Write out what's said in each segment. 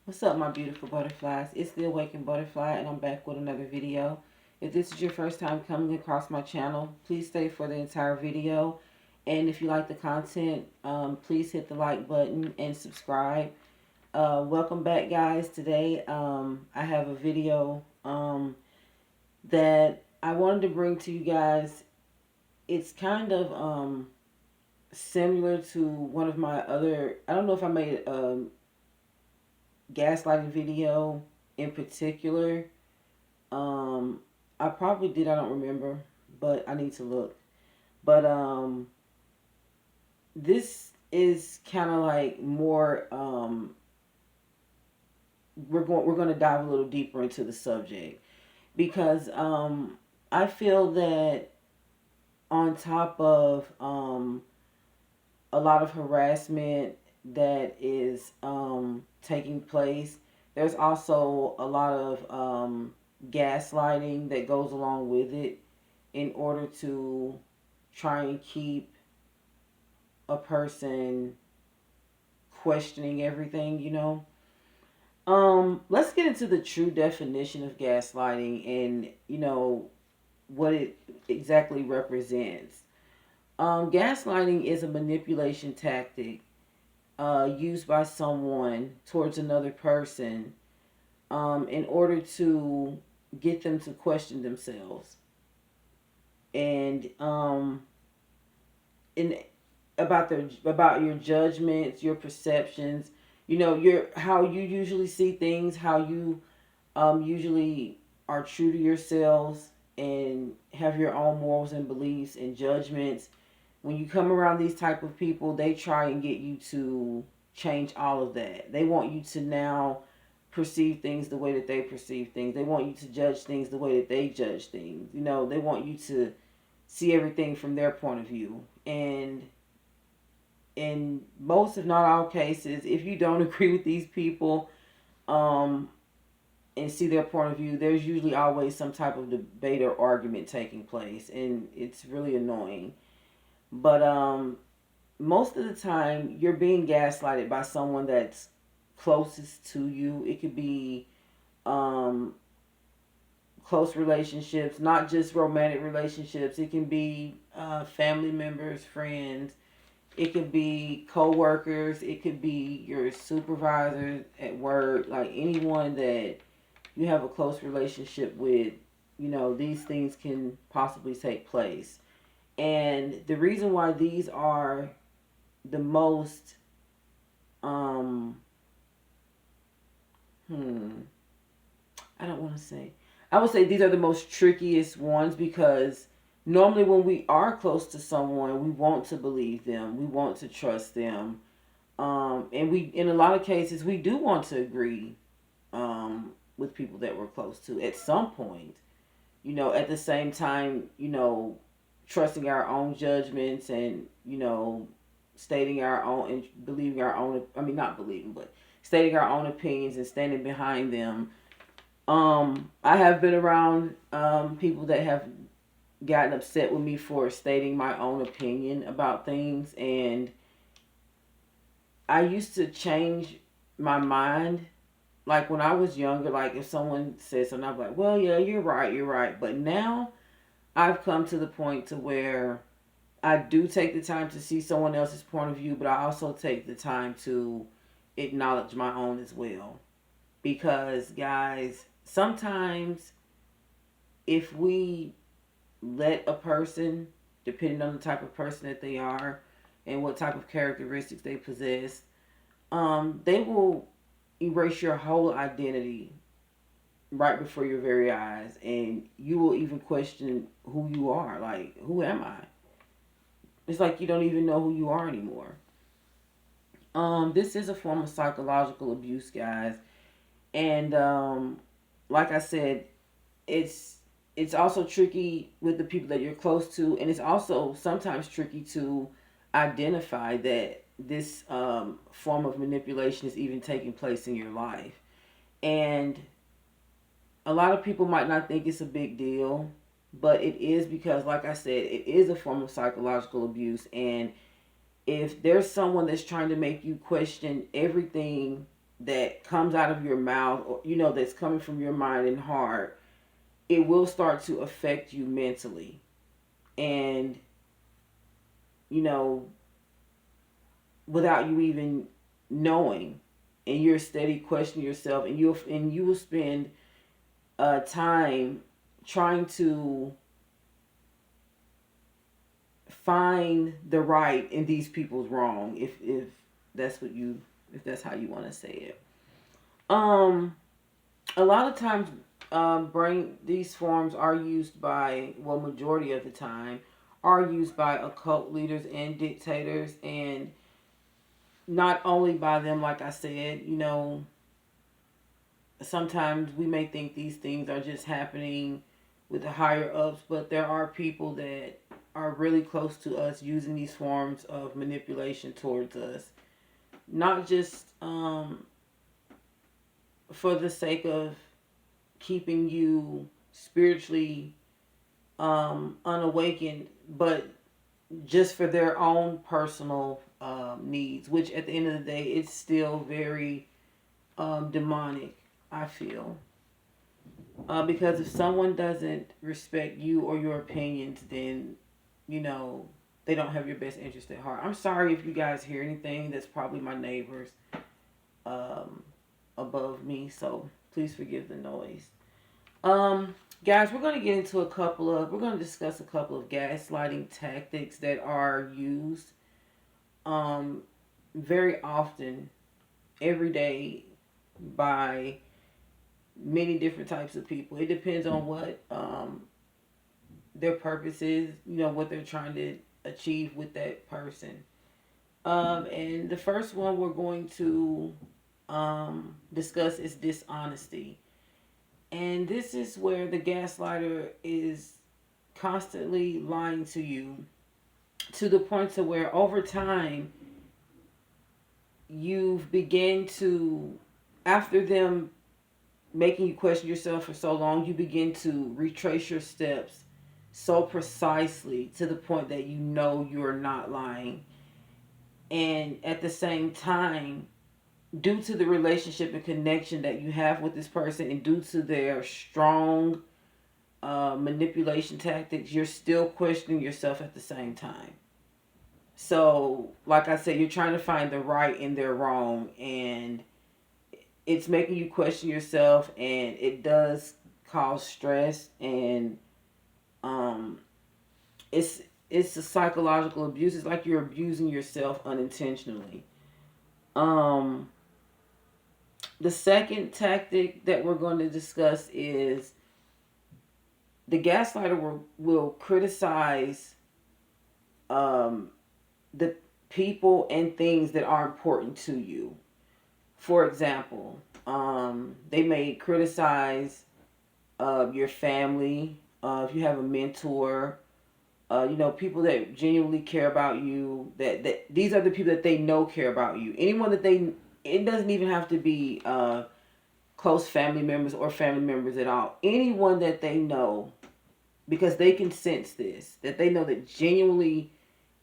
What's up, my beautiful butterflies? It's the Awakened Butterfly, and I'm back with another video. If this is your first time coming across my channel, please stay for the entire video. And if you like the content, please hit the like button and subscribe. Welcome back, guys. Today, I have a video that I wanted to bring to you guys. It's kind of similar to one of my other. I don't know if I made gaslighting video in particular. I probably did, I don't remember, but I need to look. But this is kind of like more we're going to dive a little deeper into the subject because I feel that on top of a lot of harassment that is taking place, there's also a lot of gaslighting that goes along with it in order to try and keep a person questioning everything, you know. Let's get into the true definition of gaslighting and, you know, what it exactly represents. Gaslighting is a manipulation tactic used by someone towards another person in order to get them to question themselves and in about your judgments, your perceptions, you know, your how you usually see things, how you usually are true to yourselves and have your own morals and beliefs and judgments. When you come around these type of people, they try and get you to change all of that. They want you to now perceive things the way that they perceive things. They want you to judge things the way that they judge things. You know, they want you to see everything from their point of view. And in most, if not all cases, if you don't agree with these people um, and see their point of view, there's usually always some type of debate or argument taking place. And it's really annoying. But most of the time, you're being gaslighted by someone that's closest to you. It could be um, close relationships, not just romantic relationships. It can be family members, friends. It could be co-workers. It could be your supervisor at work, like anyone that you have a close relationship with. You know, these things can possibly take place. And the reason why these are the most um hmm I don't want to say. I would say these are the most trickiest ones because normally when we are close to someone, we want to believe them, we want to trust them, and we, in a lot of cases, we do want to agree with people that we're close to at some point. You know, at the same time, you know, trusting our own judgments and, you know, stating our own and believing our own. I mean, not believing, but stating our own opinions and standing behind them. I have been around people that have gotten upset with me for stating my own opinion about things, and I used to change my mind. Like when I was younger, like if someone said something, I'd be like, "Well, yeah, you're right, you're right." But now I've come to the point to where I do take the time to see someone else's point of view, but I also take the time to acknowledge my own as well. Because, guys, sometimes if we let a person, depending on the type of person that they are and what type of characteristics they possess, they will erase your whole identity right before your very eyes, and you will even question who you are. Like, who am I? It's like you don't even know who you are anymore. This is a form of psychological abuse, guys, and like I said, it's it's also tricky with the people that you're close to, and it's also sometimes tricky to identify that this form of manipulation is even taking place in your life. And a lot of people might not think it's a big deal, but it is because, like I said, it is a form of psychological abuse. And if there's someone that's trying to make you question everything that comes out of your mouth, or that's coming from your mind and heart, it will start to affect you mentally. And you know without you even knowing, and you're steady questioning yourself, and you will spend time trying to find the right in these people's wrong, that's what you if that's how you want to say it. um a lot of times, brain these forms are used by, well, majority of the time are used by occult leaders and dictators, and not only by them. Like I said, sometimes we may think these things are just happening with the higher ups, but there are people that are really close to us using these forms of manipulation towards us, not just for the sake of keeping you spiritually unawakened, but just for their own personal needs, which at the end of the day, it's still very demonic, I feel. Because if someone doesn't respect you or your opinions, then, you know, they don't have your best interest at heart. I'm sorry if you guys hear anything. That's probably my neighbors um, above me, so please forgive the noise. Guys, we're going to get into we're going to discuss a couple of gaslighting tactics that are used um, very often, every day, by many different types of people. It depends on what their purpose is, what they're trying to achieve with that person. And the first one we're going to discuss is dishonesty. And this is where the gaslighter is constantly lying to you, to the point to where over time you've begun to, after them making you question yourself for so long, you begin to retrace your steps so precisely to the point that you know you're not lying. And at the same time, due to the relationship and connection that you have with this person, and due to their strong manipulation tactics, you're still questioning yourself at the same time. So, like I said, you're trying to find the right in their wrong, and it's making you question yourself, and it does cause stress, and um, it's it's a psychological abuse. It's like you're abusing yourself unintentionally. Um, the second tactic that we're going to discuss is the gaslighter will criticize um, the people and things that are important to you. For example, they may criticize your family, if you have a mentor, people that genuinely care about you. That these are the people that they know care about you. Anyone that they, it doesn't even have to be close family members or family members at all. Anyone that they know, because they can sense this, that they know that genuinely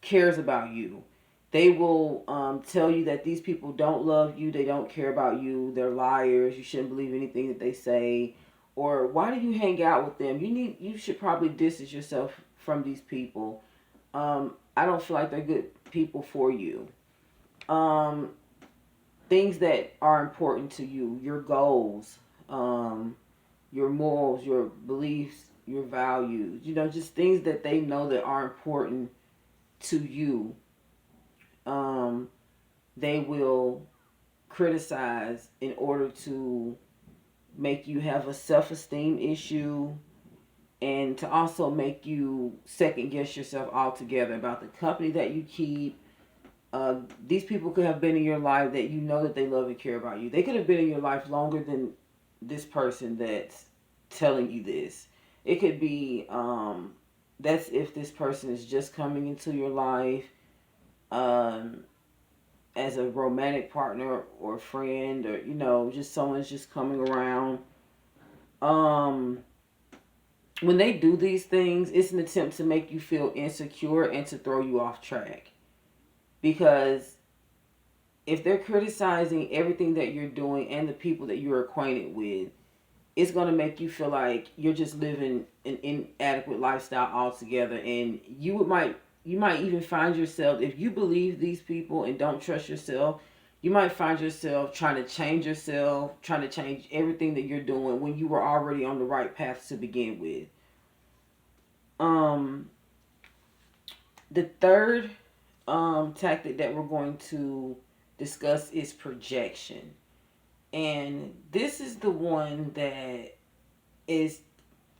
cares about you. They will tell you that these people don't love you, they don't care about you, they're liars, you shouldn't believe anything that they say, or why do you hang out with them? You should probably distance yourself from these people. I don't feel like they're good people for you. Um, Things that are important to you, your goals, your morals, your beliefs, your values, just things that they know that are important to you. um, they will criticize in order to make you have a self-esteem issue, and to also make you second guess yourself altogether about the company that you keep. These people could have been in your life that you know that they love and care about you. They could have been in your life longer than this person that's telling you this. It could be that's if this person is just coming into your life um, as a romantic partner or friend, or just someone's just coming around. Um, when they do these things, it's an attempt to make you feel insecure and to throw you off track, because if they're criticizing everything that you're doing and the people that you're acquainted with, it's going to make you feel like you're just living an inadequate lifestyle altogether. And you might even find yourself, if you believe these people and don't trust yourself, you might find yourself trying to change yourself, trying to change everything that you're doing when you were already on the right path to begin with. um the third tactic that we're going to discuss is projection. And this is the one that is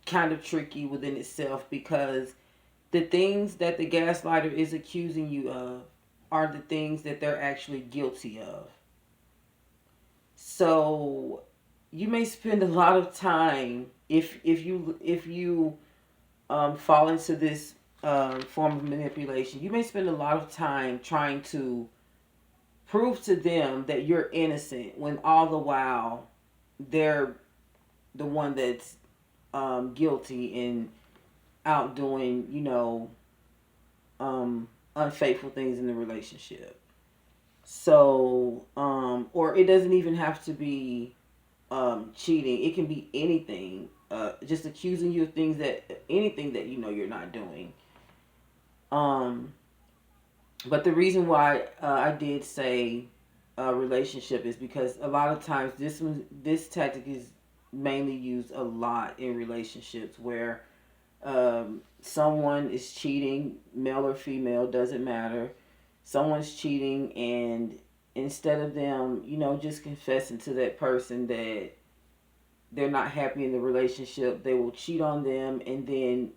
kind of tricky within itself, because the things that the gaslighter is accusing you of are the things that they're actually guilty of. So you may spend a lot of time, if you fall into this form of manipulation, you may spend a lot of time trying to prove to them that you're innocent when all the while they're the one that's guilty and out doing, unfaithful things in the relationship. So, or it doesn't even have to be cheating. It can be anything. Just accusing you of things that anything that you're not doing. Um, but the reason why I did say relationship is because a lot of times this tactic is mainly used a lot in relationships where someone is cheating, male or female, doesn't matter. Someone's cheating, and instead of them, just confessing to that person that they're not happy in the relationship, they will cheat on them and then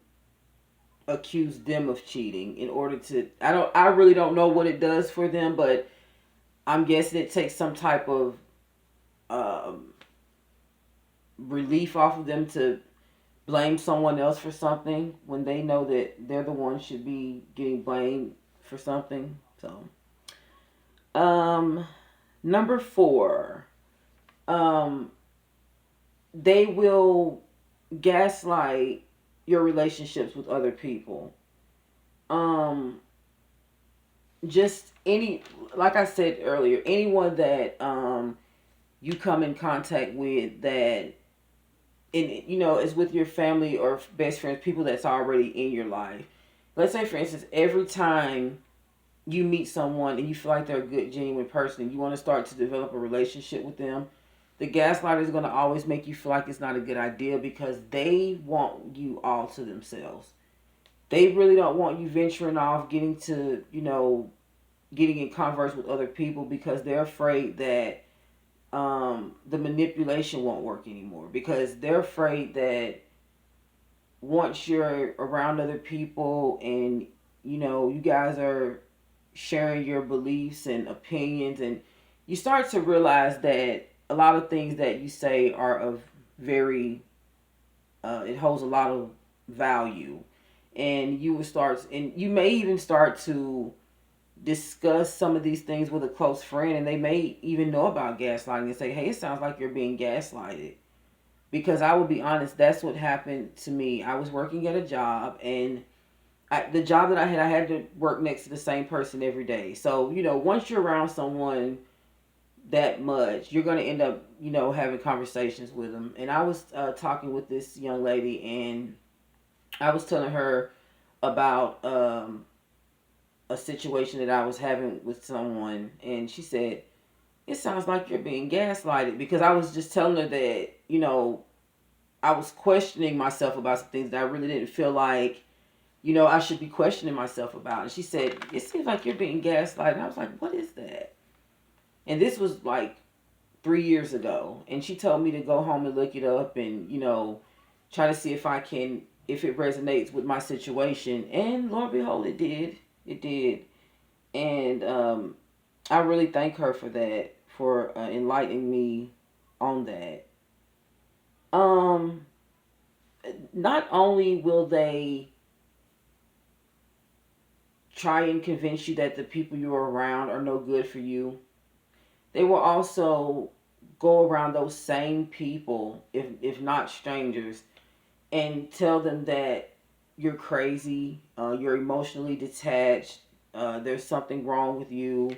accuse them of cheating in order to, I really don't know what it does for them, but I'm guessing it takes some type of um, relief off of them to blame someone else for something when they know that they're the one should be getting blamed for something. So, um, number four, um, they will gaslight your relationships with other people. Um, just any, like I said earlier, anyone that you come in contact with that, and is with your family or best friends, people that's already in your life. Let's say, for instance, every time you meet someone and you feel like they're a good, genuine person and you want to start to develop a relationship with them, the gaslighter is going to always make you feel like it's not a good idea because they want you all to themselves. They really don't want you venturing off, getting in converse with other people because they're afraid that the manipulation won't work anymore, because they're afraid that once you're around other people and you guys are sharing your beliefs and opinions, and you start to realize that a lot of things that you say are of very it holds a lot of value, and you may even start to discuss some of these things with a close friend, and they may even know about gaslighting and say, hey, it sounds like you're being gaslighted. Because I will be honest, that's what happened to me. I was working at a job, and the job that I had to work next to the same person every day. So, once you're around someone that much, you're going to end up, having conversations with them. And I was talking with this young lady, and I was telling her about a situation that I was having with someone, and she said, it sounds like you're being gaslighted, because I was just telling her that, I was questioning myself about some things that I really didn't feel like, I should be questioning myself about. And she said, it seems like you're being gaslighted. And I was like, what is that? And this was like 3 years ago. And she told me to go home and look it up and, try to see if it resonates with my situation. And Lord behold, it did. It did. And I really thank her for that, for enlightening me on that. Um, Not only will they try and convince you that the people you're around are no good for you, they will also go around those same people, if not strangers, and tell them that you're crazy, you're emotionally detached, there's something wrong with you,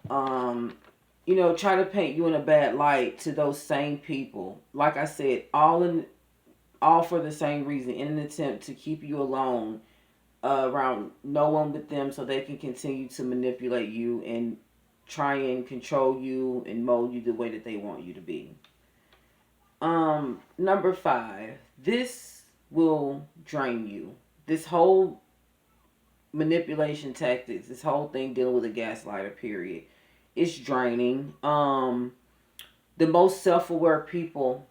um, try to paint you in a bad light to those same people. Like I said, all for the same reason, in an attempt to keep you alone, around no one but them, so they can continue to manipulate you and try and control you and mold you the way that they want you to be. Number 5, this will drain you. This whole manipulation tactics, this whole thing dealing with a gaslighter, period, it's draining. The most self-aware people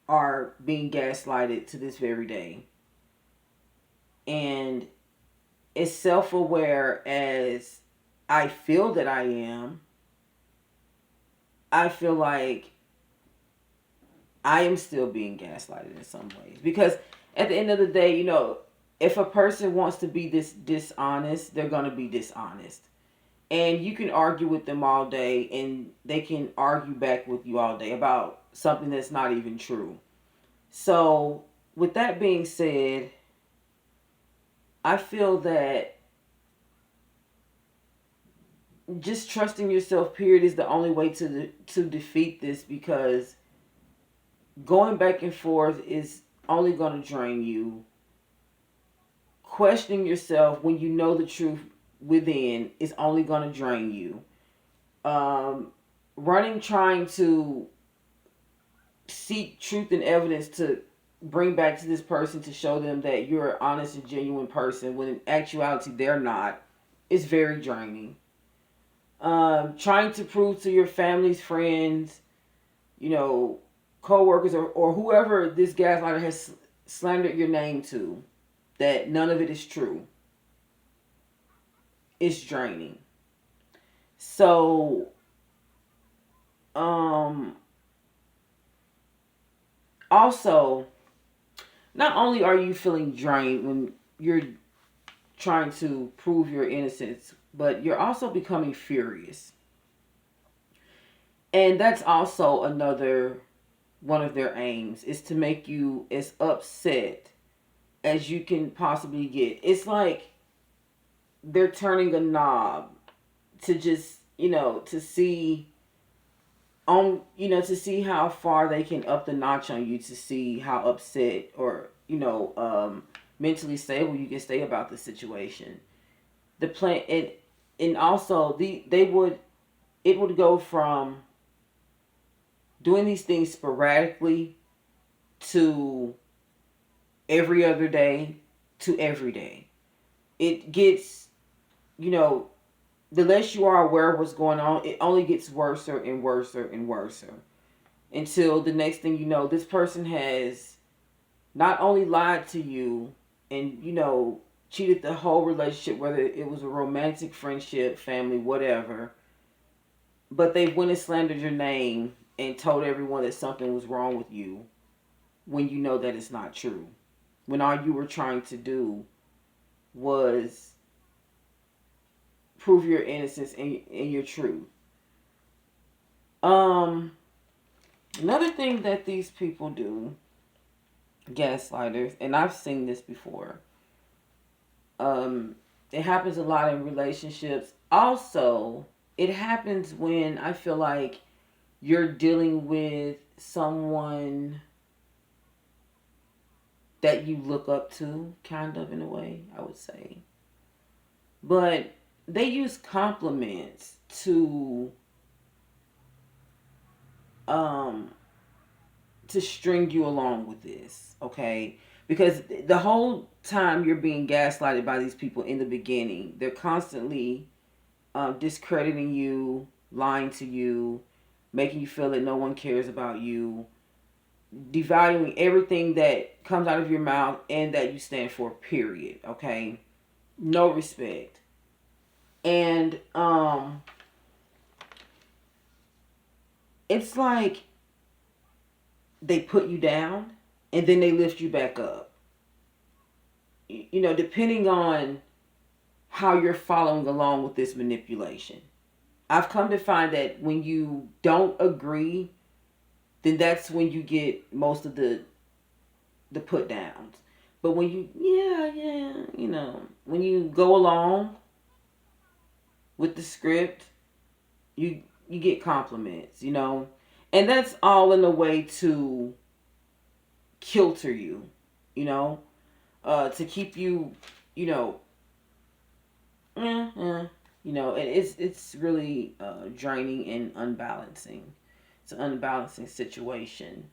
are being gaslighted to this very day. And as self-aware as I feel that I am, I feel like I am still being gaslighted in some ways. Because at the end of the day, if a person wants to be this dishonest, they're going to be dishonest. And you can argue with them all day, and they can argue back with you all day about something that's not even true. So, with that being said, I feel that just trusting yourself, period, is the only way to defeat this, because going back and forth is only going to drain you. Questioning yourself when you know the truth within is only going to drain you. Running, trying to seek truth and evidence to bring back to this person to show them that you're an honest and genuine person, when in actuality they're not, is very draining. Trying to prove to your family's friends, co-workers, or whoever this gaslighter has slandered your name to, that none of it is true, it's draining. So, also, not only are you feeling drained when you're trying to prove your innocence, but you're also becoming furious. And that's also another one of their aims, is to make you as upset as you can possibly get. It's like they're turning a knob to just, to see to see how far they can up the notch on you, to see how upset or, mentally stable you can stay about the situation. The plan, and also they would it would go from doing these things sporadically to every other day to every day. It gets, you know, the less you are aware of what's going on, it only gets worse and worse and worse, until the next thing you know, this person has not only lied to you and, cheated the whole relationship, whether it was a romantic, friendship, family, whatever, but they went and slandered your name and told everyone that something was wrong with you, when you know that it's not true. When all you were trying to do was prove your innocence and your truth. Um, Another thing that these people do, gaslighters, and I've seen this before. It happens a lot in relationships. Also, it happens when I feel like you're dealing with someone that you look up to, kind of, in a way, I would say. But they use compliments um to string you along with this, okay? Because the whole time you're being gaslighted by these people in the beginning, they're constantly discrediting you, lying to you, making you feel that no one cares about you, devaluing everything that comes out of your mouth and that you stand for, period, okay? No respect. And it's like they put you down and then they lift you back up. Depending on how you're following along with this manipulation. I've come to find that when you don't agree, then that's when you get most of the put downs. But when when you go along with the script, you get compliments, and that's all in a way to kilter you, you know, to keep you, you know, eh, eh, and it's really draining and unbalancing. It's an unbalancing situation,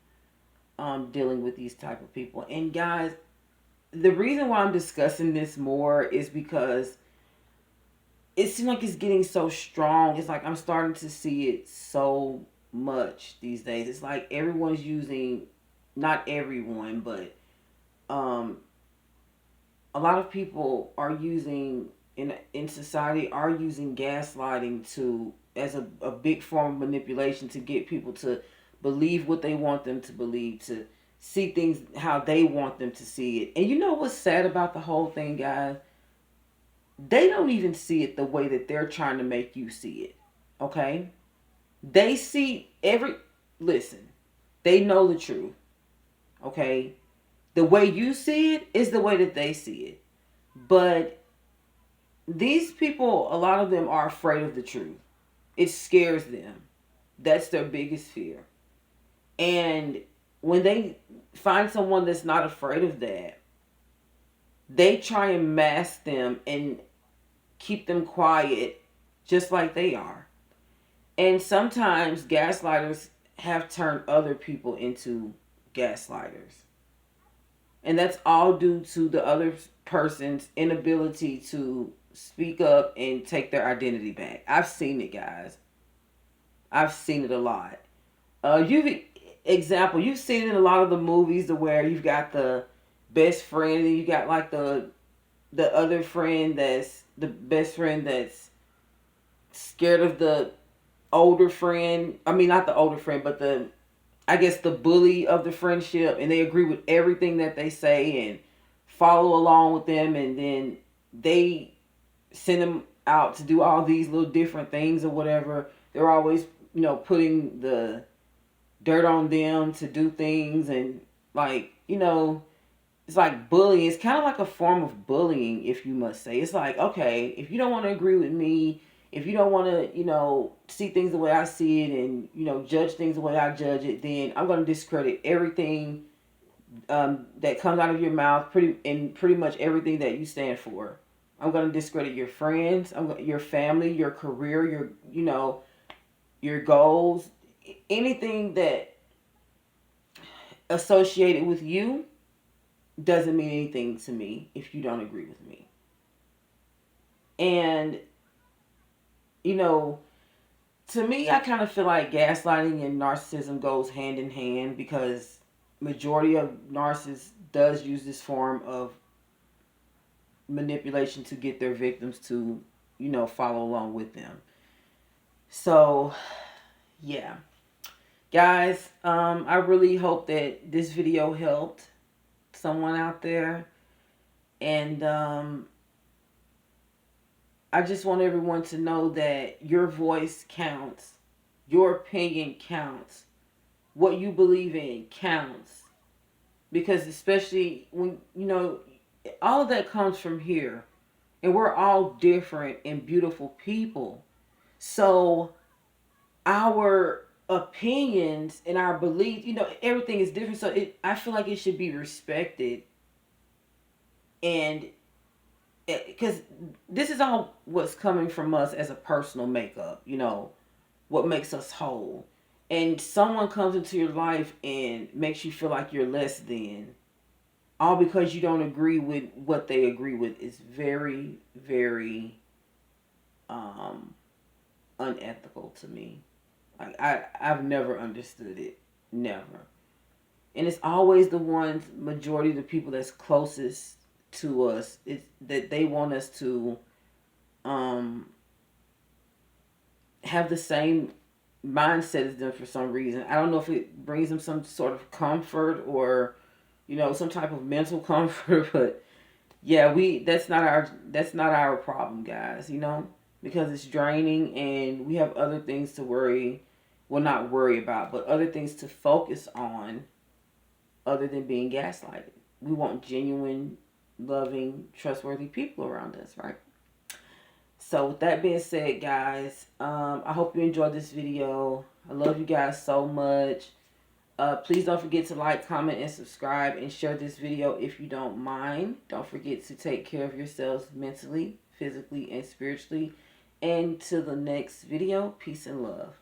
dealing with these type of people. And guys, the reason why I'm discussing this more is because it seems like it's getting so strong. It's like I'm starting to see it so much these days. It's like everyone's using, not everyone, but um, a lot of people are using in society are using gaslighting to as a big form of manipulation to get people to believe what they want them to believe, to see things how they want them to see it. And you know what's sad about the whole thing, guys? They don't even see it the way that they're trying to make you see it. Okay? They see listen, they know the truth. Okay? The way you see it is the way that they see it. But these people, a lot of them are afraid of the truth. It scares them. That's their biggest fear. And when they find someone that's not afraid of that, they try and mask them and keep them quiet just like they are. And sometimes gaslighters have turned other people into gaslighters. And that's all due to the other person's inability to speak up and take their identity back. I've seen it, guys. I've seen it a lot. You've seen it in a lot of the movies, to where you've got the best friend and you got like the other friend that's the best friend that's scared of the older friend. I mean, not the older friend, but I guess the bully of the friendship, and they agree with everything that they say and follow along with them, and then they send them out to do all these little different things or whatever. They're always, putting the dirt on them to do things, and like, it's like bullying. It's kind of like a form of bullying, if you must say. It's like, okay, if you don't want to agree with me, if you don't want to, see things the way I see it, and, judge things the way I judge it, then I'm going to discredit everything that comes out of your mouth, pretty much everything that you stand for. I'm going to discredit your friends, your family, your career, your goals, anything that associated with you doesn't mean anything to me if you don't agree with me. And, to me, I kind of feel like gaslighting and narcissism goes hand in hand, because majority of narcissists does use this form of manipulation to get their victims to, follow along with them. So, yeah. Guys, I really hope that this video helped someone out there. And I just want everyone to know that your voice counts. Your opinion counts. What you believe in counts. Because especially when, all of that comes from here. And we're all different and beautiful people. So our opinions and our beliefs, everything is different. So I feel like it should be respected. And because this is all what's coming from us as a personal makeup, what makes us whole. And someone comes into your life and makes you feel like you're less than, all because you don't agree with what they agree with, is very, very unethical to me. Like I've never understood it. Never. And it's always the ones, majority of the people that's closest to us, it's that they want us to have the same mindset as them for some reason. I don't know if it brings them some sort of comfort or, some type of mental comfort, but yeah, that's not our problem, guys, because it's draining and we have other things to worry, well, not worry about, but other things to focus on other than being gaslighted. We want genuine, loving, trustworthy people around us, right? So with that being said, guys, I hope you enjoyed this video. I love you guys so much. Please don't forget to like, comment, and subscribe, and share this video if you don't mind. Don't forget to take care of yourselves mentally, physically, and spiritually. And to the next video, peace and love.